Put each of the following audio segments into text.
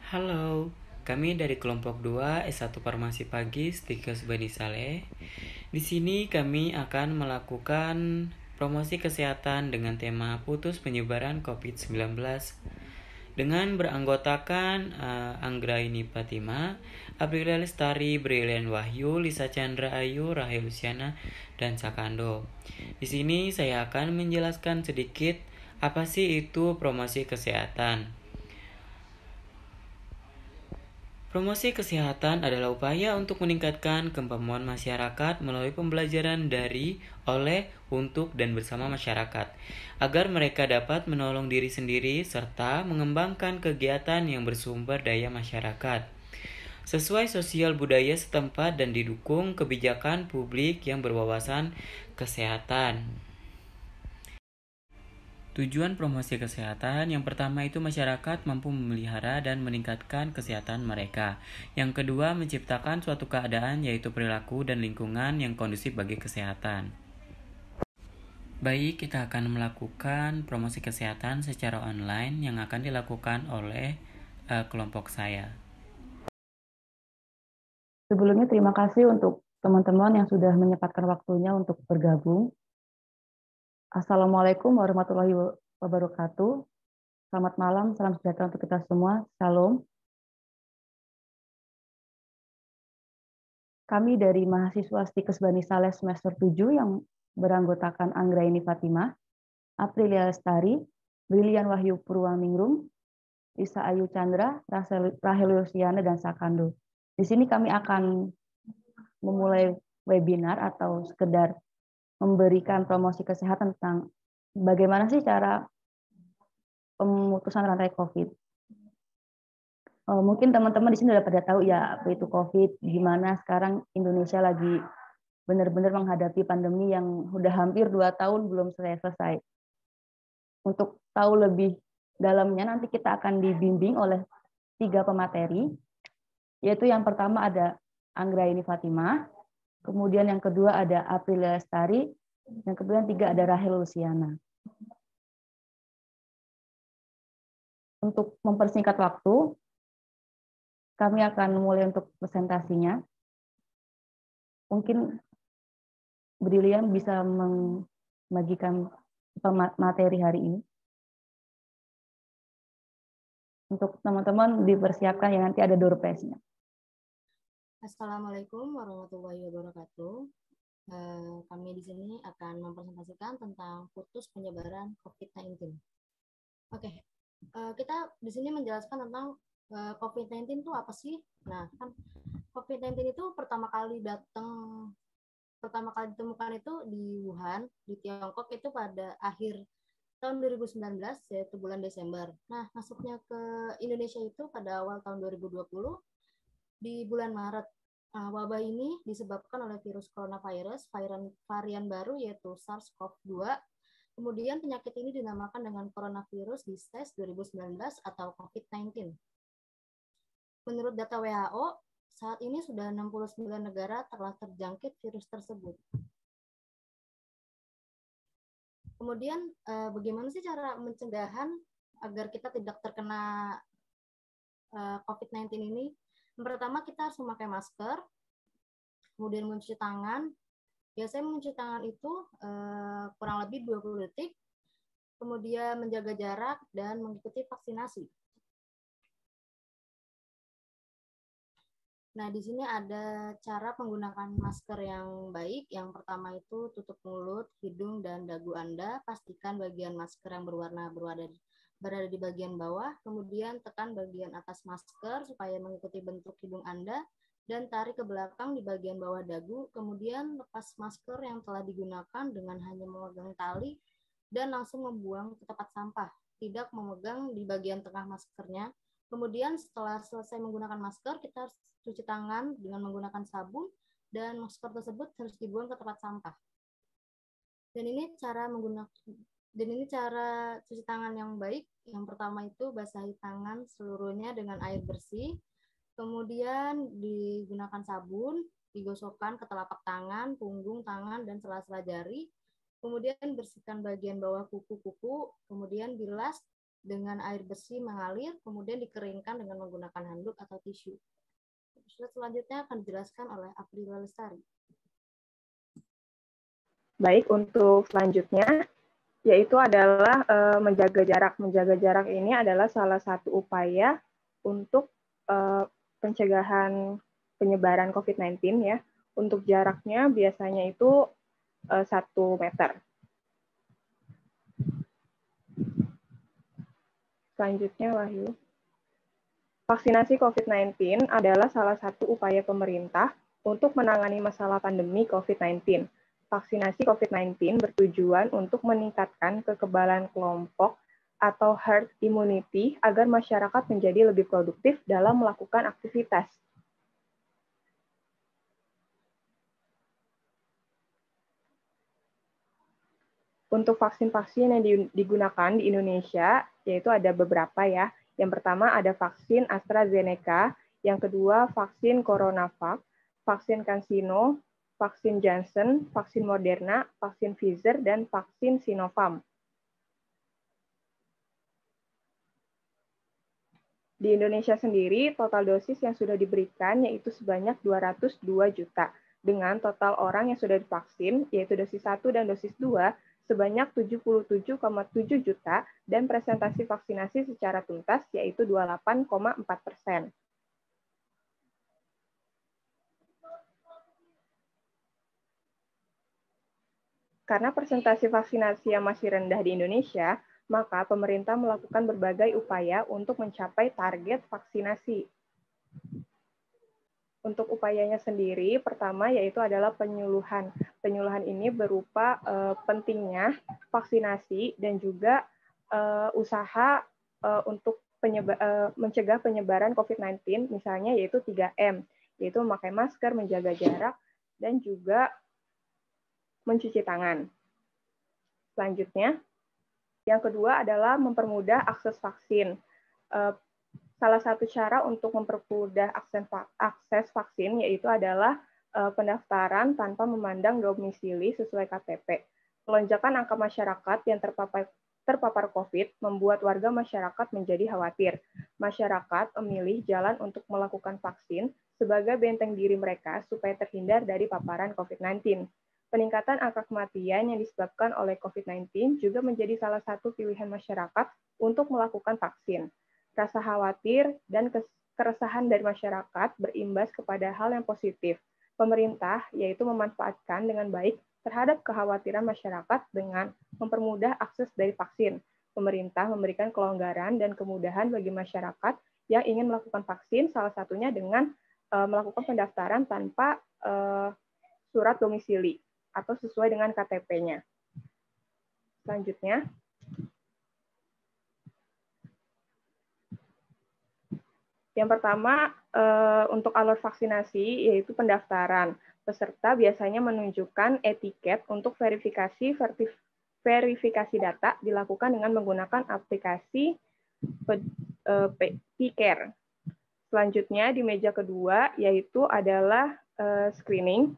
Halo, kami dari kelompok 2 S1 Farmasi Pagi Stikes Bani Saleh. Di sini kami akan melakukan promosi kesehatan dengan tema putus penyebaran COVID-19 dengan beranggotakan Anggraini Fatima, Aprilia Lestari, Brilian Wahyu, Lisa Chandra Ayu, Rahel Luciana, dan Sakando. Di sini saya akan menjelaskan sedikit apa sih itu promosi kesehatan. Promosi kesehatan adalah upaya untuk meningkatkan kemampuan masyarakat melalui pembelajaran dari, oleh, untuk, dan bersama masyarakat, agar mereka dapat menolong diri sendiri serta mengembangkan kegiatan yang bersumber daya masyarakat, sesuai sosial budaya setempat dan didukung kebijakan publik yang berwawasan kesehatan. Tujuan promosi kesehatan yang pertama itu masyarakat mampu memelihara dan meningkatkan kesehatan mereka. Yang kedua, menciptakan suatu keadaan yaitu perilaku dan lingkungan yang kondusif bagi kesehatan. Baik, kita akan melakukan promosi kesehatan secara online yang akan dilakukan oleh kelompok saya. Sebelumnya terima kasih untuk teman-teman yang sudah menyempatkan waktunya untuk bergabung. Assalamualaikum warahmatullahi wabarakatuh. Selamat malam, salam sejahtera untuk kita semua. Shalom. Kami dari mahasiswa Stikes Bani Saleh semester 7 yang beranggotakan Anggraini Fatimah, Aprilia Lestari, Brilian Wahyu Purwaningrum, Lisa Ayu Chandra, Rahel Luciana, dan Sakando. Di sini kami akan memulai webinar atau sekedar memberikan promosi kesehatan tentang bagaimana sih cara pemutusan rantai COVID. Mungkin teman-teman di sini udah pada tahu ya apa itu COVID, gimana sekarang Indonesia lagi benar-benar menghadapi pandemi yang udah hampir 2 tahun belum selesai. Untuk tahu lebih dalamnya nanti kita akan dibimbing oleh 3 pemateri, yaitu yang pertama ada Anggraini Fatimah, kemudian yang kedua ada Aprilia Lestari, yang kedua yang ketiga ada Rahel Luciana. Untuk mempersingkat waktu, kami akan mulai untuk presentasinya. Mungkin Brilian bisa membagikan materi hari ini. Untuk teman-teman dipersiapkan ya, nanti ada door prize-nya. Assalamualaikum warahmatullahi wabarakatuh. Kami di sini akan mempresentasikan tentang putus penyebaran COVID-19. Oke, kita di sini menjelaskan tentang COVID-19 itu apa sih? Nah, kan COVID-19 itu pertama kali ditemukan itu di Wuhan, di Tiongkok itu pada akhir tahun 2019, yaitu bulan Desember. Nah, masuknya ke Indonesia itu pada awal tahun 2020 di bulan Maret. Wabah ini disebabkan oleh virus coronavirus, varian baru yaitu SARS-CoV-2. Kemudian penyakit ini dinamakan dengan coronavirus disease 2019 atau COVID-19. Menurut data WHO, saat ini sudah 69 negara telah terjangkit virus tersebut. Kemudian bagaimana sih cara pencegahan agar kita tidak terkena COVID-19 ini? Yang pertama, kita harus memakai masker, kemudian mencuci tangan. Biasanya mencuci tangan itu kurang lebih 20 detik, kemudian menjaga jarak dan mengikuti vaksinasi. Nah, di sini ada cara menggunakan masker yang baik. Yang pertama itu tutup mulut, hidung, dan dagu Anda. Pastikan bagian masker yang berwarna berada di bagian bawah, kemudian tekan bagian atas masker supaya mengikuti bentuk hidung Anda, dan tarik ke belakang di bagian bawah dagu, kemudian lepas masker yang telah digunakan dengan hanya memegang tali, dan langsung membuang ke tempat sampah, tidak memegang di bagian tengah maskernya. Kemudian setelah selesai menggunakan masker, kita harus cuci tangan dengan menggunakan sabun, dan masker tersebut harus dibuang ke tempat sampah. Dan ini cara cuci tangan yang baik. Yang pertama itu basahi tangan seluruhnya dengan air bersih, kemudian digunakan sabun, digosokkan ke telapak tangan, punggung tangan, dan sela-sela jari. Kemudian bersihkan bagian bawah kuku-kuku, kemudian bilas dengan air bersih mengalir, kemudian dikeringkan dengan menggunakan handuk atau tisu. Slide selanjutnya akan dijelaskan oleh Aprilia Lestari. Baik, untuk selanjutnya yaitu adalah menjaga jarak. Menjaga jarak ini adalah salah satu upaya untuk pencegahan penyebaran COVID-19 ya. Untuk jaraknya biasanya itu 1 meter. Selanjutnya, Wahyu. Vaksinasi COVID-19 adalah salah satu upaya pemerintah untuk menangani masalah pandemi COVID-19. Vaksinasi COVID-19 bertujuan untuk meningkatkan kekebalan kelompok atau herd immunity agar masyarakat menjadi lebih produktif dalam melakukan aktivitas. Untuk vaksin-vaksin yang digunakan di Indonesia, yaitu ada beberapa ya. Yang pertama ada vaksin AstraZeneca, yang kedua vaksin CoronaVac, vaksin CanSino, vaksin Janssen, vaksin Moderna, vaksin Pfizer, dan vaksin Sinovac. Di Indonesia sendiri, total dosis yang sudah diberikan yaitu sebanyak 202 juta, dengan total orang yang sudah divaksin, yaitu dosis 1 dan dosis 2, sebanyak 77,7 juta, dan presentasi vaksinasi secara tuntas yaitu 28,4%. Karena persentase vaksinasi yang masih rendah di Indonesia, maka pemerintah melakukan berbagai upaya untuk mencapai target vaksinasi. Untuk upayanya sendiri, pertama yaitu adalah penyuluhan. Penyuluhan ini berupa pentingnya vaksinasi dan juga usaha untuk mencegah penyebaran COVID-19, misalnya yaitu 3M, yaitu memakai masker, menjaga jarak, dan juga mencuci tangan. Selanjutnya, yang kedua adalah mempermudah akses vaksin. Salah satu cara untuk mempermudah akses vaksin yaitu adalah pendaftaran tanpa memandang domisili sesuai KTP. Lonjakan angka masyarakat yang terpapar COVID membuat warga masyarakat menjadi khawatir. Masyarakat memilih jalan untuk melakukan vaksin sebagai benteng diri mereka supaya terhindar dari paparan COVID-19. Peningkatan angka kematian yang disebabkan oleh COVID-19 juga menjadi salah satu pilihan masyarakat untuk melakukan vaksin. Rasa khawatir dan keresahan dari masyarakat berimbas kepada hal yang positif. Pemerintah yaitu memanfaatkan dengan baik terhadap kekhawatiran masyarakat dengan mempermudah akses dari vaksin. Pemerintah memberikan kelonggaran dan kemudahan bagi masyarakat yang ingin melakukan vaksin, salah satunya dengan melakukan pendaftaran tanpa surat domisili atau sesuai dengan KTP-nya. Selanjutnya, yang pertama untuk alur vaksinasi yaitu pendaftaran. Peserta biasanya menunjukkan etiket untuk verifikasi data dilakukan dengan menggunakan aplikasi P-Care. Selanjutnya di meja kedua yaitu adalah screening,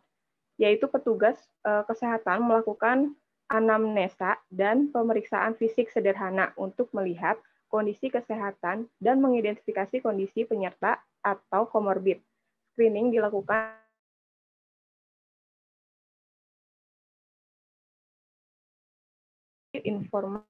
yaitu petugas kesehatan melakukan anamnesa dan pemeriksaan fisik sederhana untuk melihat kondisi kesehatan dan mengidentifikasi kondisi penyerta atau komorbid. Screening dilakukan informed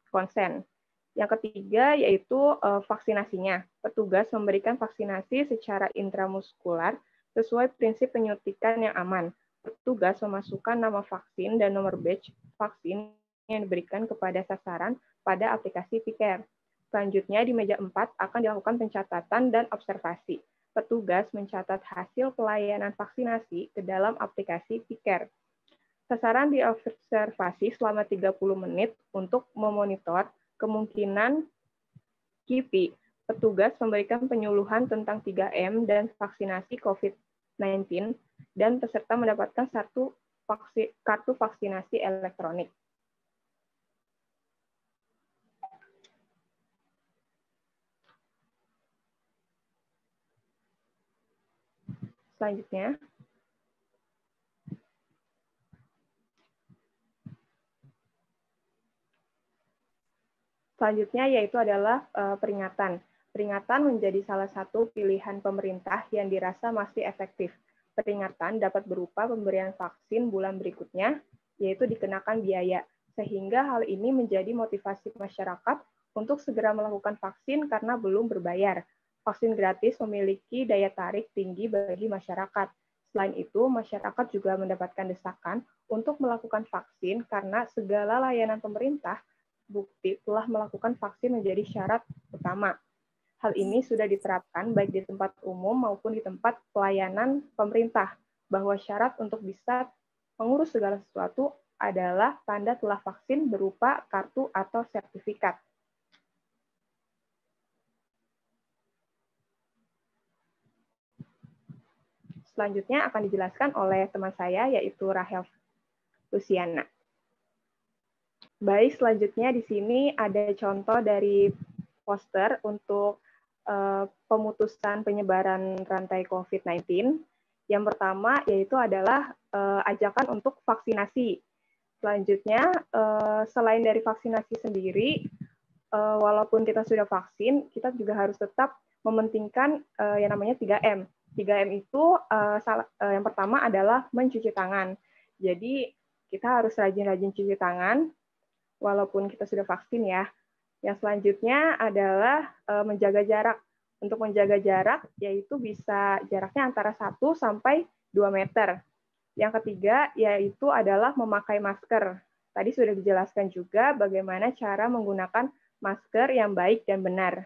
consent. Yang ketiga yaitu vaksinasinya. Petugas memberikan vaksinasi secara intramuskular sesuai prinsip penyuntikan yang aman. Petugas memasukkan nama vaksin dan nomor batch vaksin yang diberikan kepada sasaran pada aplikasi P-Care. Selanjutnya di meja 4 akan dilakukan pencatatan dan observasi. Petugas mencatat hasil pelayanan vaksinasi ke dalam aplikasi P-Care. Sasaran diobservasi selama 30 menit untuk memonitor kemungkinan KIPI. Petugas memberikan penyuluhan tentang 3M dan vaksinasi COVID-19, dan peserta mendapatkan kartu vaksinasi elektronik. Selanjutnya, Selanjutnya yaitu adalah peringatan. Peringatan menjadi salah satu pilihan pemerintah yang dirasa masih efektif. Peringatan dapat berupa pemberian vaksin bulan berikutnya, yaitu dikenakan biaya, sehingga hal ini menjadi motivasi masyarakat untuk segera melakukan vaksin karena belum berbayar. Vaksin gratis memiliki daya tarik tinggi bagi masyarakat. Selain itu, masyarakat juga mendapatkan desakan untuk melakukan vaksin karena segala layanan pemerintah bukti telah melakukan vaksin menjadi syarat utama. Hal ini sudah diterapkan baik di tempat umum maupun di tempat pelayanan pemerintah, bahwa syarat untuk bisa mengurus segala sesuatu adalah tanda telah vaksin berupa kartu atau sertifikat. Selanjutnya akan dijelaskan oleh teman saya, yaitu Rahel Luciana. Baik, selanjutnya di sini ada contoh dari poster untuk pemutusan penyebaran rantai COVID-19. Yang pertama yaitu adalah ajakan untuk vaksinasi. Selanjutnya, selain dari vaksinasi sendiri, walaupun kita sudah vaksin, kita juga harus tetap mementingkan yang namanya 3M. 3M itu yang pertama adalah mencuci tangan. Jadi kita harus rajin-rajin cuci tangan, walaupun kita sudah vaksin ya. Yang selanjutnya adalah menjaga jarak. Untuk menjaga jarak, yaitu bisa jaraknya antara 1 sampai 2 meter. Yang ketiga, yaitu adalah memakai masker. Tadi sudah dijelaskan juga bagaimana cara menggunakan masker yang baik dan benar.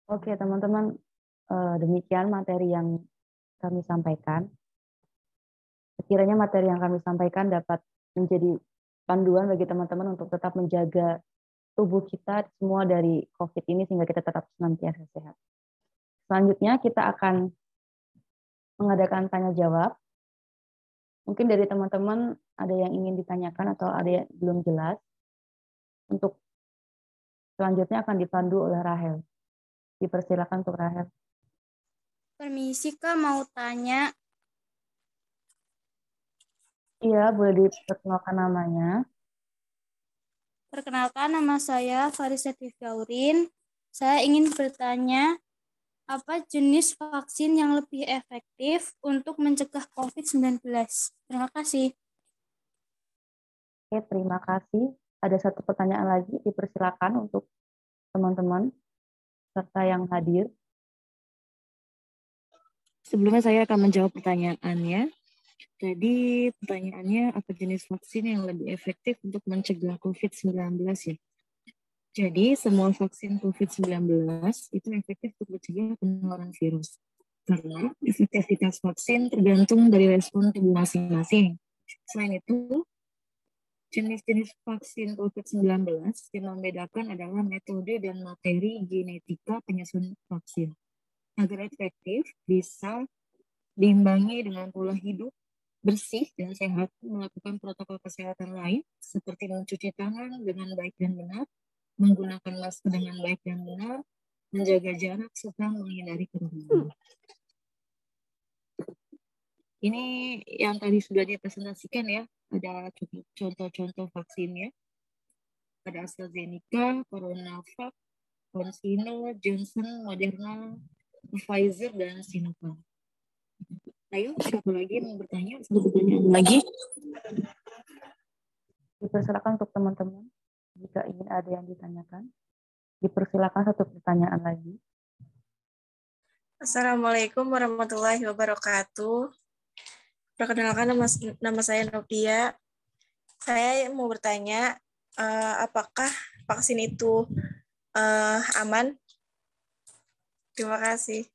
Oke, teman-teman, demikian materi yang kami sampaikan. Sekiranya materi yang kami sampaikan dapat menjadi panduan bagi teman-teman untuk tetap menjaga tubuh kita semua dari COVID ini sehingga kita tetap senantiasa sehat. Selanjutnya kita akan mengadakan tanya jawab. Mungkin dari teman-teman ada yang ingin ditanyakan atau ada yang belum jelas. Untuk selanjutnya akan dipandu oleh Rahel. Dipersilakan untuk Rahel. Permisi Kak, mau tanya. Iya, boleh diperkenalkan namanya. Perkenalkan, nama saya Farisa Tifyaurin. Saya ingin bertanya, apa jenis vaksin yang lebih efektif untuk mencegah COVID-19? Terima kasih. Oke, terima kasih. Ada satu pertanyaan lagi, dipersilakan untuk teman-teman serta yang hadir. Sebelumnya saya akan menjawab pertanyaannya. Jadi pertanyaannya, apa jenis vaksin yang lebih efektif untuk mencegah COVID-19 ya? Jadi semua vaksin COVID-19 itu efektif untuk mencegah penularan virus. Karena efektivitas vaksin tergantung dari respon tubuh masing-masing. Selain itu, jenis-jenis vaksin COVID-19 yang membedakan adalah metode dan materi genetika penyusun vaksin. Agar efektif, bisa diimbangi dengan pola hidup bersih dan sehat, melakukan protokol kesehatan lain seperti mencuci tangan dengan baik dan benar, menggunakan masker dengan baik dan benar, menjaga jarak serta menghindari kerumunan. Ini yang tadi sudah dipresentasikan ya, ada contoh-contoh vaksinnya. Ada AstraZeneca, CoronaVac, CanSino, Johnson, Moderna, Pfizer, dan Sinovac. Ayo, siapa lagi yang mau bertanya? Satu pertanyaan lagi. Dipersilakan untuk teman-teman, jika ingin ada yang ditanyakan. Dipersilakan satu pertanyaan lagi. Assalamualaikum warahmatullahi wabarakatuh. Perkenalkan, nama saya Novia. Saya mau bertanya, apakah vaksin itu aman? Terima kasih.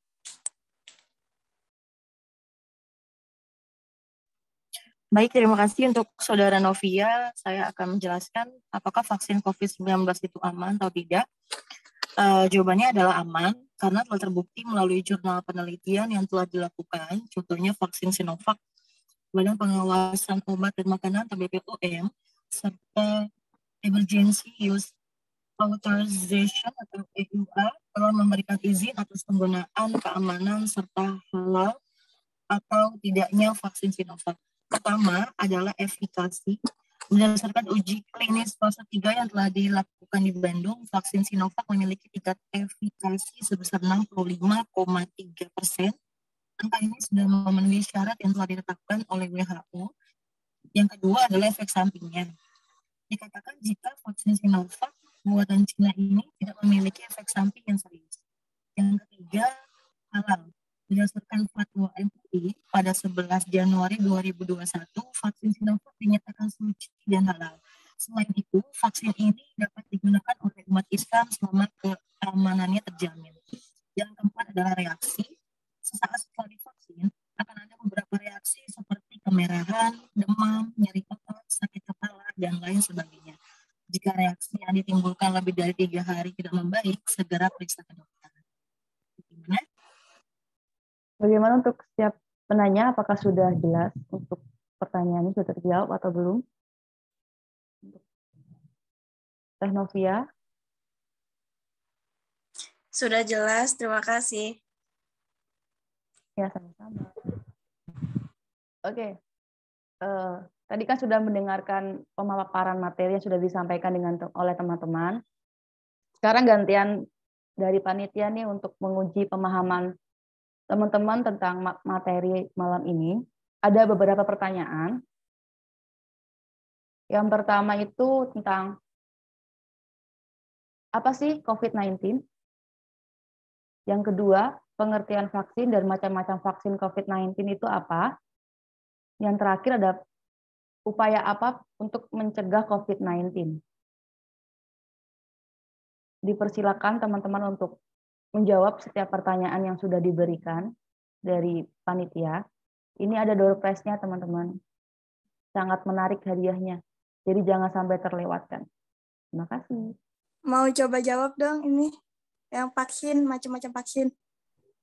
Baik, terima kasih untuk Saudara Novia. Saya akan menjelaskan apakah vaksin COVID-19 itu aman atau tidak. Jawabannya adalah aman, karena telah terbukti melalui jurnal penelitian yang telah dilakukan, contohnya vaksin Sinovac, Badan Pengawasan Obat dan Makanan atau BPOM, serta Emergency Use Authorization atau EUA telah memberikan izin atas penggunaan keamanan serta halal atau tidaknya vaksin Sinovac. Pertama adalah efikasi Berdasarkan uji klinis fase 3 yang telah dilakukan di Bandung, vaksin Sinovac memiliki tingkat efikasi sebesar 65,3%. Angka ini sudah memenuhi syarat yang telah ditetapkan oleh WHO. Yang kedua adalah efek sampingnya. Dikatakan jika vaksin Sinovac buatan Cina ini tidak memiliki efek samping yang serius. Yang ketiga, halal. Berdasarkan fatwa MUI pada 11 Januari 2021, vaksin Sinovac dinyatakan suci dan halal. Selain itu, vaksin ini dapat digunakan oleh umat Islam selama keamanannya terjamin. Yang keempat adalah reaksi. Sesaat setelah divaksin, akan ada beberapa reaksi seperti kemerahan, demam, nyeri otot, sakit kepala, dan lain sebagainya. Jika reaksi yang ditimbulkan lebih dari 3 hari tidak membaik, segera periksa ke dokter. Gimana? Bagaimana untuk setiap penanya, apakah sudah jelas untuk pertanyaannya sudah terjawab atau belum? Teh Novia? Sudah jelas, terima kasih. Ya, sama-sama. Oke. Tadi kan sudah mendengarkan pemaparan materi yang sudah disampaikan oleh teman-teman. Sekarang gantian dari panitia nih untuk menguji pemahaman teman-teman tentang materi malam ini. Ada beberapa pertanyaan. Yang pertama itu tentang apa sih COVID-19? Yang kedua, pengertian vaksin dan macam-macam vaksin COVID-19 itu apa? Yang terakhir ada upaya apa untuk mencegah COVID-19? Dipersilakan teman-teman untuk menjawab setiap pertanyaan yang sudah diberikan dari panitia. Ini ada door prize-nya, teman-teman. Sangat menarik hadiahnya. Jadi jangan sampai terlewatkan. Terima kasih. Mau coba jawab dong ini yang vaksin, macam-macam vaksin.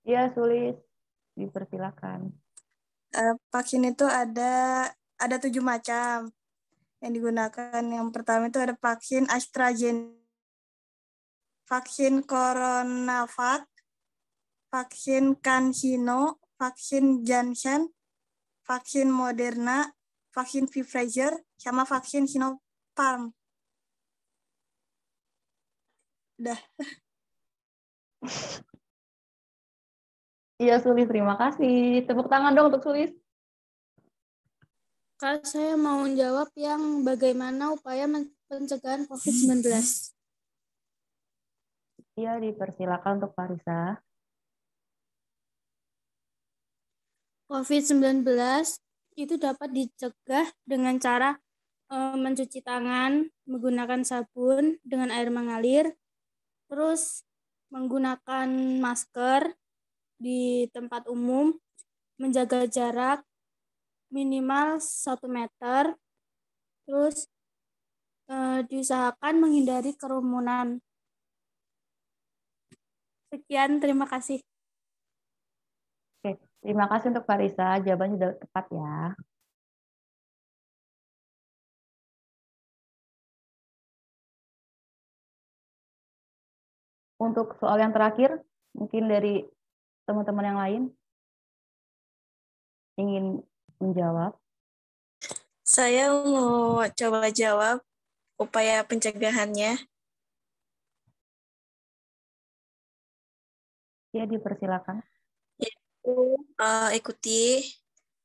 Iya, Sulis. Dipersilakan. Vaksin itu ada 7 macam yang digunakan. Yang pertama itu ada vaksin AstraZeneca, vaksin CoronaVac, vaksin CanSino, vaksin Janssen, vaksin Moderna, vaksin Pfizer, sama vaksin Sinopharm. Udah. Iya, Sulis. Terima kasih. Tepuk tangan dong untuk Sulis. Kak, saya mau jawab yang bagaimana upaya pencegahan COVID-19. Iya, dipersilakan untuk Parisa. COVID-19 itu dapat dicegah dengan cara mencuci tangan, menggunakan sabun dengan air mengalir, terus menggunakan masker di tempat umum, menjaga jarak minimal 1 meter, terus diusahakan menghindari kerumunan. Sekian, terima kasih. Oke, terima kasih untuk Parisa. Jawabannya sudah tepat ya. Untuk soal yang terakhir, mungkin dari teman-teman yang lain ingin menjawab. Saya mau coba jawab upaya pencegahannya. Ya, dipersilakan. Yaitu ikuti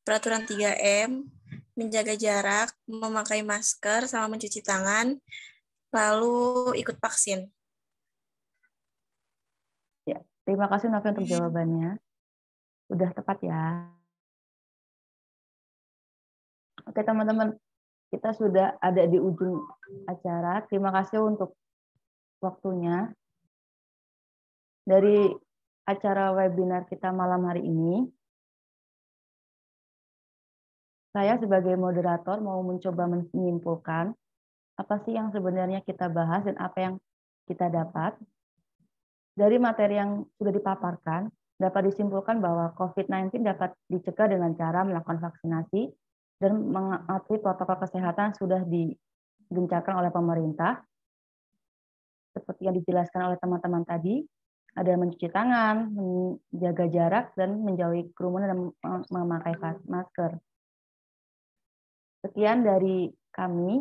peraturan 3M, menjaga jarak, memakai masker, sama mencuci tangan, lalu ikut vaksin. Ya, terima kasih Novi untuk jawabannya. Sudah tepat ya. Oke teman-teman, kita sudah ada di ujung acara. Terima kasih untuk waktunya. Dari acara webinar kita malam hari ini, saya sebagai moderator mau mencoba menyimpulkan apa sih yang sebenarnya kita bahas dan apa yang kita dapat. Dari materi yang sudah dipaparkan, dapat disimpulkan bahwa COVID-19 dapat dicegah dengan cara melakukan vaksinasi dan mematuhi protokol kesehatan sudah digencarkan oleh pemerintah. Seperti yang dijelaskan oleh teman-teman tadi, ada mencuci tangan, menjaga jarak, dan menjauhi kerumunan dan memakai masker. Sekian dari kami.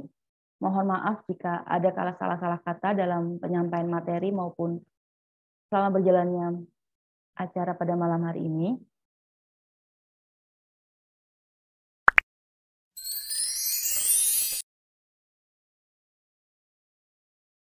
Mohon maaf jika ada salah-salah kata dalam penyampaian materi maupun selama berjalannya acara pada malam hari ini.